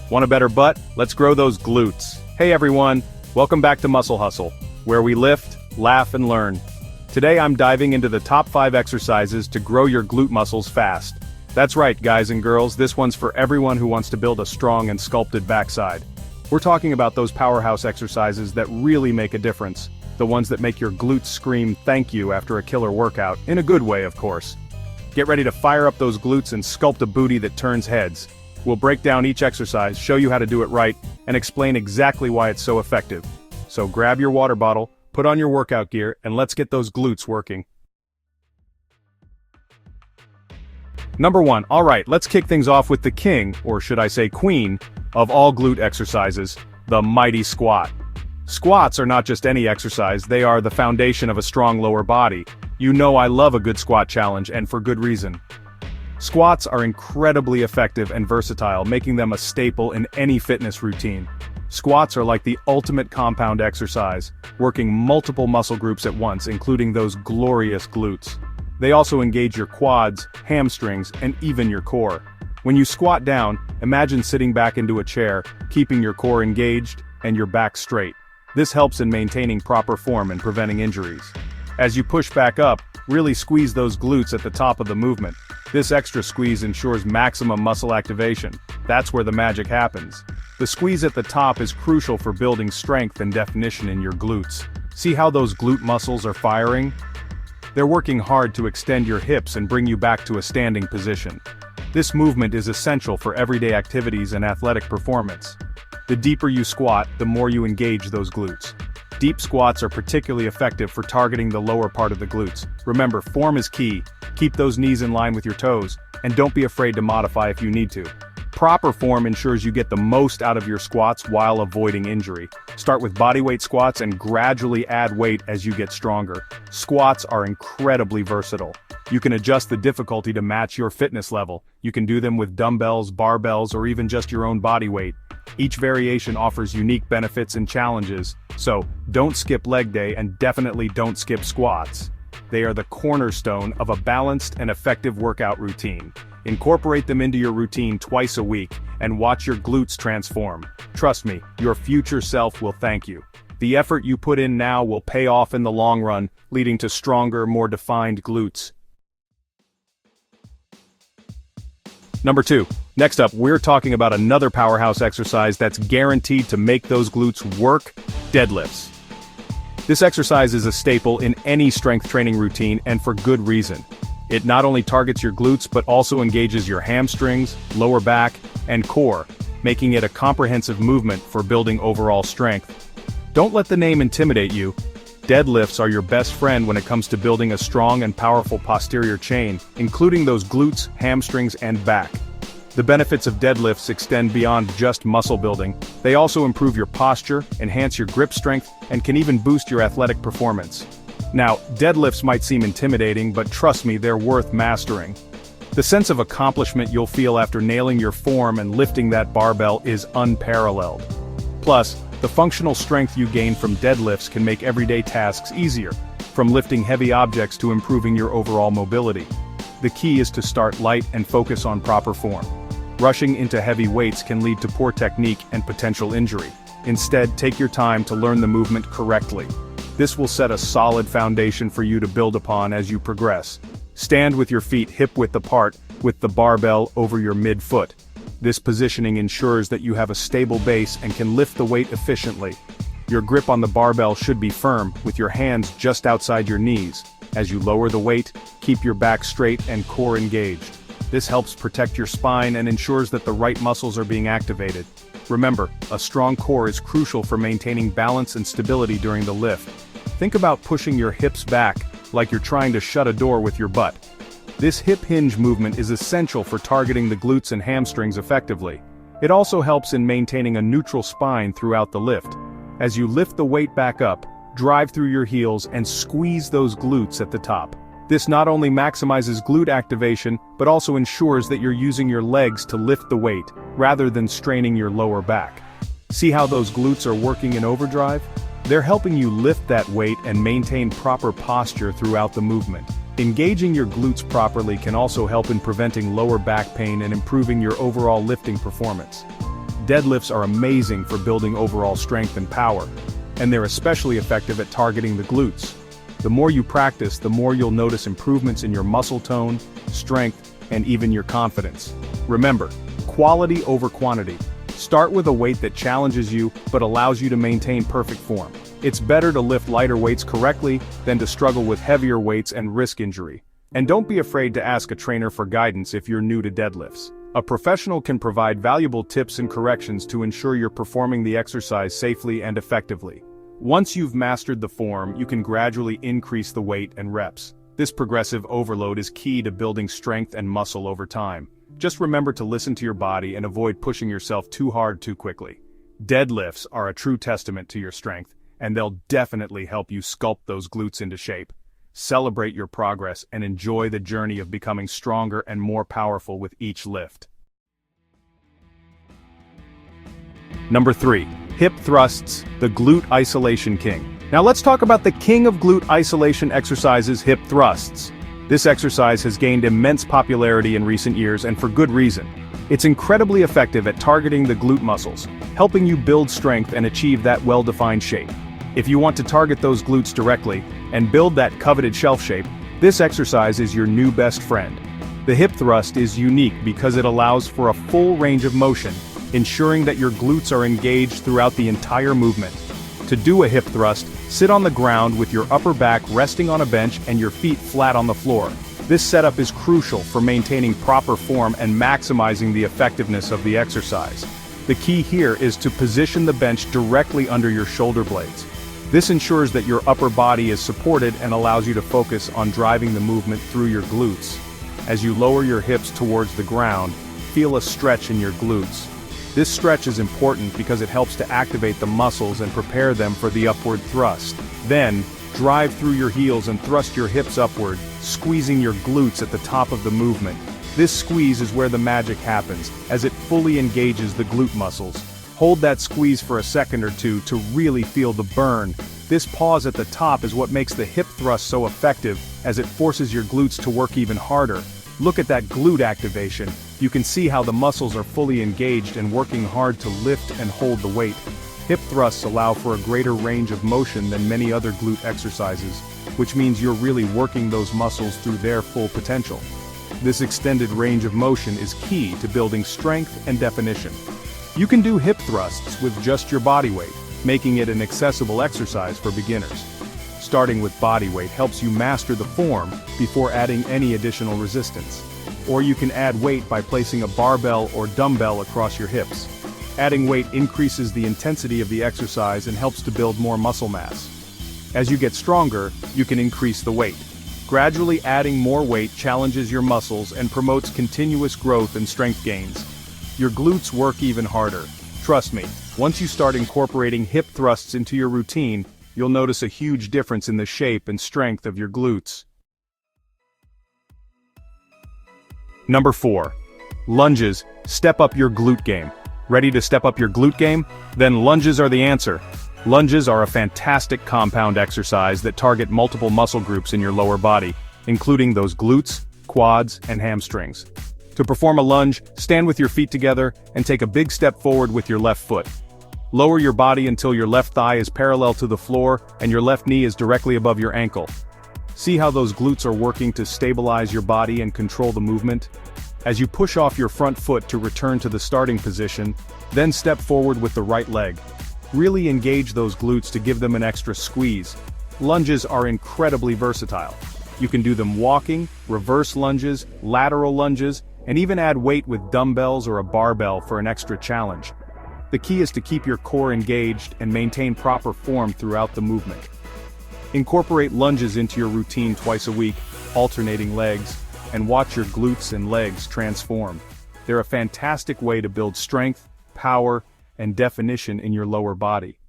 Want a better butt? Let's grow those glutes. Hey everyone, welcome back to Muscle Hustle, where we lift, laugh, and learn. Today I'm diving into the top 5 exercises to grow your glute muscles fast. That's right, guys and girls, this one's for everyone who wants to build a strong and sculpted backside. We're talking about those powerhouse exercises that really make a difference. The ones that make your glutes scream thank you after a killer workout, in a good way of course. Get ready to fire up those glutes and sculpt a booty that turns heads. We'll break down each exercise, show you how to do it right, and explain exactly why it's so effective. So grab your water bottle, put on your workout gear, and let's get those glutes working. Number 1, alright, let's kick things off with the king, or should I say queen, of all glute exercises, the mighty squat. Squats are not just any exercise, they are the foundation of a strong lower body. You know I love a good squat challenge, and for good reason. Squats are incredibly effective and versatile, making them a staple in any fitness routine. Squats are like the ultimate compound exercise, working multiple muscle groups at once, including those glorious glutes. They also engage your quads, hamstrings, and even your core. When you squat down, imagine sitting back into a chair, keeping your core engaged and your back straight. This helps in maintaining proper form and preventing injuries. As you push back up, really squeeze those glutes at the top of the movement. This extra squeeze ensures maximum muscle activation. That's where the magic happens. The squeeze at the top is crucial for building strength and definition in your glutes. See how those glute muscles are firing? They're working hard to extend your hips and bring you back to a standing position. This movement is essential for everyday activities and athletic performance. The deeper you squat, the more you engage those glutes. Deep squats are particularly effective for targeting the lower part of the glutes. Remember, form is key. Keep those knees in line with your toes, and don't be afraid to modify if you need to. Proper form ensures you get the most out of your squats while avoiding injury. Start with bodyweight squats and gradually add weight as you get stronger. Squats are incredibly versatile. You can adjust the difficulty to match your fitness level. You can do them with dumbbells, barbells, or even just your own body weight. Each variation offers unique benefits and challenges, so don't skip leg day and definitely don't skip squats. They are the cornerstone of a balanced and effective workout routine. Incorporate them into your routine twice a week and watch your glutes transform. Trust me, your future self will thank you. The effort you put in now will pay off in the long run, leading to stronger, more defined glutes. Number 2. Next up, we're talking about another powerhouse exercise that's guaranteed to make those glutes work: deadlifts. This exercise is a staple in any strength training routine, and for good reason. It not only targets your glutes but also engages your hamstrings, lower back, and core, making it a comprehensive movement for building overall strength. Don't let the name intimidate you. Deadlifts are your best friend when it comes to building a strong and powerful posterior chain, including those glutes, hamstrings, and back. The benefits of deadlifts extend beyond just muscle building. They also improve your posture, enhance your grip strength, and can even boost your athletic performance. Now, deadlifts might seem intimidating, but trust me, they're worth mastering. The sense of accomplishment you'll feel after nailing your form and lifting that barbell is unparalleled. Plus, the functional strength you gain from deadlifts can make everyday tasks easier, from lifting heavy objects to improving your overall mobility. The key is to start light and focus on proper form. Rushing into heavy weights can lead to poor technique and potential injury. Instead, take your time to learn the movement correctly. This will set a solid foundation for you to build upon as you progress. Stand with your feet hip-width apart, with the barbell over your mid-foot. This positioning ensures that you have a stable base and can lift the weight efficiently. Your grip on the barbell should be firm, with your hands just outside your knees. As you lower the weight, keep your back straight and core engaged. This helps protect your spine and ensures that the right muscles are being activated. Remember, a strong core is crucial for maintaining balance and stability during the lift. Think about pushing your hips back, like you're trying to shut a door with your butt. This hip hinge movement is essential for targeting the glutes and hamstrings effectively. It also helps in maintaining a neutral spine throughout the lift. As you lift the weight back up, drive through your heels and squeeze those glutes at the top. This not only maximizes glute activation, but also ensures that you're using your legs to lift the weight, rather than straining your lower back. See how those glutes are working in overdrive? They're helping you lift that weight and maintain proper posture throughout the movement. Engaging your glutes properly can also help in preventing lower back pain and improving your overall lifting performance. Deadlifts are amazing for building overall strength and power, and they're especially effective at targeting the glutes. The more you practice, the more you'll notice improvements in your muscle tone, strength, and even your confidence. Remember, quality over quantity. Start with a weight that challenges you but allows you to maintain perfect form. It's better to lift lighter weights correctly than to struggle with heavier weights and risk injury. And don't be afraid to ask a trainer for guidance if you're new to deadlifts. A professional can provide valuable tips and corrections to ensure you're performing the exercise safely and effectively. Once you've mastered the form, you can gradually increase the weight and reps. This progressive overload is key to building strength and muscle over time. Just remember to listen to your body and avoid pushing yourself too hard too quickly. Deadlifts are a true testament to your strength, and they'll definitely help you sculpt those glutes into shape. Celebrate your progress and enjoy the journey of becoming stronger and more powerful with each lift. Number 3. Hip thrusts, the glute isolation king. Now let's talk about the king of glute isolation exercises, hip thrusts. This exercise has gained immense popularity in recent years, and for good reason. It's incredibly effective at targeting the glute muscles, helping you build strength and achieve that well-defined shape. If you want to target those glutes directly and build that coveted shelf shape, this exercise is your new best friend. The hip thrust is unique because it allows for a full range of motion, ensuring that your glutes are engaged throughout the entire movement. To do a hip thrust, sit on the ground with your upper back resting on a bench and your feet flat on the floor. This setup is crucial for maintaining proper form and maximizing the effectiveness of the exercise. The key here is to position the bench directly under your shoulder blades. This ensures that your upper body is supported and allows you to focus on driving the movement through your glutes. As you lower your hips towards the ground, feel a stretch in your glutes. This stretch is important because it helps to activate the muscles and prepare them for the upward thrust. Then, drive through your heels and thrust your hips upward, squeezing your glutes at the top of the movement. This squeeze is where the magic happens, as it fully engages the glute muscles. Hold that squeeze for a second or two to really feel the burn. This pause at the top is what makes the hip thrust so effective, as it forces your glutes to work even harder. Look at that glute activation. You can see how the muscles are fully engaged and working hard to lift and hold the weight. Hip thrusts allow for a greater range of motion than many other glute exercises, which means you're really working those muscles through their full potential. This extended range of motion is key to building strength and definition. You can do hip thrusts with just your body weight, making it an accessible exercise for beginners. Starting with body weight helps you master the form before adding any additional resistance. Or you can add weight by placing a barbell or dumbbell across your hips. Adding weight increases the intensity of the exercise and helps to build more muscle mass. As you get stronger, you can increase the weight. Gradually adding more weight challenges your muscles and promotes continuous growth and strength gains. Your glutes work even harder. Trust me, once you start incorporating hip thrusts into your routine, you'll notice a huge difference in the shape and strength of your glutes. Number 4. Lunges, step up your glute game. Ready to step up your glute game? Then lunges are the answer. Lunges are a fantastic compound exercise that target multiple muscle groups in your lower body, including those glutes, quads, and hamstrings. To perform a lunge, stand with your feet together and take a big step forward with your left foot. Lower your body until your left thigh is parallel to the floor and your left knee is directly above your ankle. See how those glutes are working to stabilize your body and control the movement? As you push off your front foot to return to the starting position, then step forward with the right leg. Really engage those glutes to give them an extra squeeze. Lunges are incredibly versatile. You can do them walking, reverse lunges, lateral lunges, and even add weight with dumbbells or a barbell for an extra challenge. The key is to keep your core engaged and maintain proper form throughout the movement. Incorporate lunges into your routine twice a week, alternating legs, and watch your glutes and legs transform. They're a fantastic way to build strength, power, and definition in your lower body.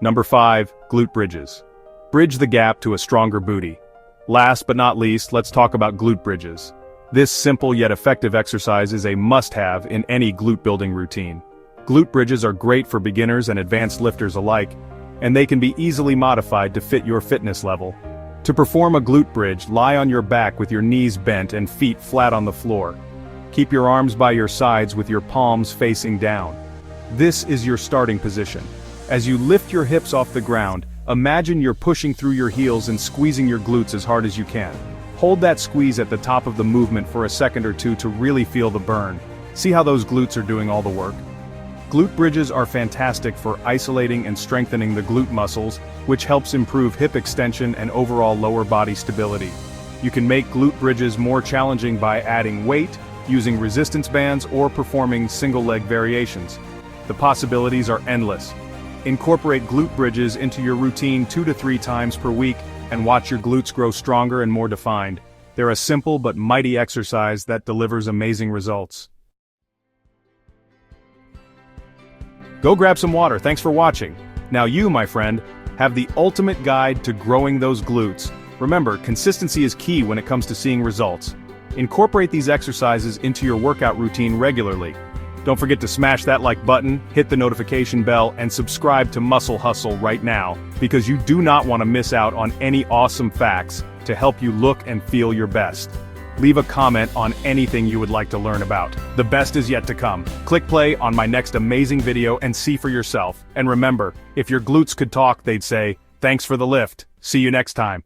Number 5. Glute bridges. Bridge the gap to a stronger booty. Last but not least, let's talk about glute bridges. This simple yet effective exercise is a must-have in any glute building routine. Glute bridges are great for beginners and advanced lifters alike, and they can be easily modified to fit your fitness level. To perform a glute bridge, lie on your back with your knees bent and feet flat on the floor. Keep your arms by your sides with your palms facing down. This is your starting position. As you lift your hips off the ground, imagine you're pushing through your heels and squeezing your glutes as hard as you can. Hold that squeeze at the top of the movement for a second or two to really feel the burn. See how those glutes are doing all the work? Glute bridges are fantastic for isolating and strengthening the glute muscles, which helps improve hip extension and overall lower body stability. You can make glute bridges more challenging by adding weight, using resistance bands, or performing single leg variations. The possibilities are endless. Incorporate glute bridges into your routine 2 to 3 times per week and watch your glutes grow stronger and more defined. They're a simple but mighty exercise that delivers amazing results. Go grab some water. Thanks for watching. Now you, my friend, have the ultimate guide to growing those glutes. Remember, consistency is key when it comes to seeing results. Incorporate these exercises into your workout routine regularly. Don't forget to smash that like button, hit the notification bell, and subscribe to Muscle Hustle right now, because you do not want to miss out on any awesome facts to help you look and feel your best. Leave a comment on anything you would like to learn about. The best is yet to come. Click play on my next amazing video and see for yourself. And remember, if your glutes could talk, they'd say, "Thanks for the lift. See you next time."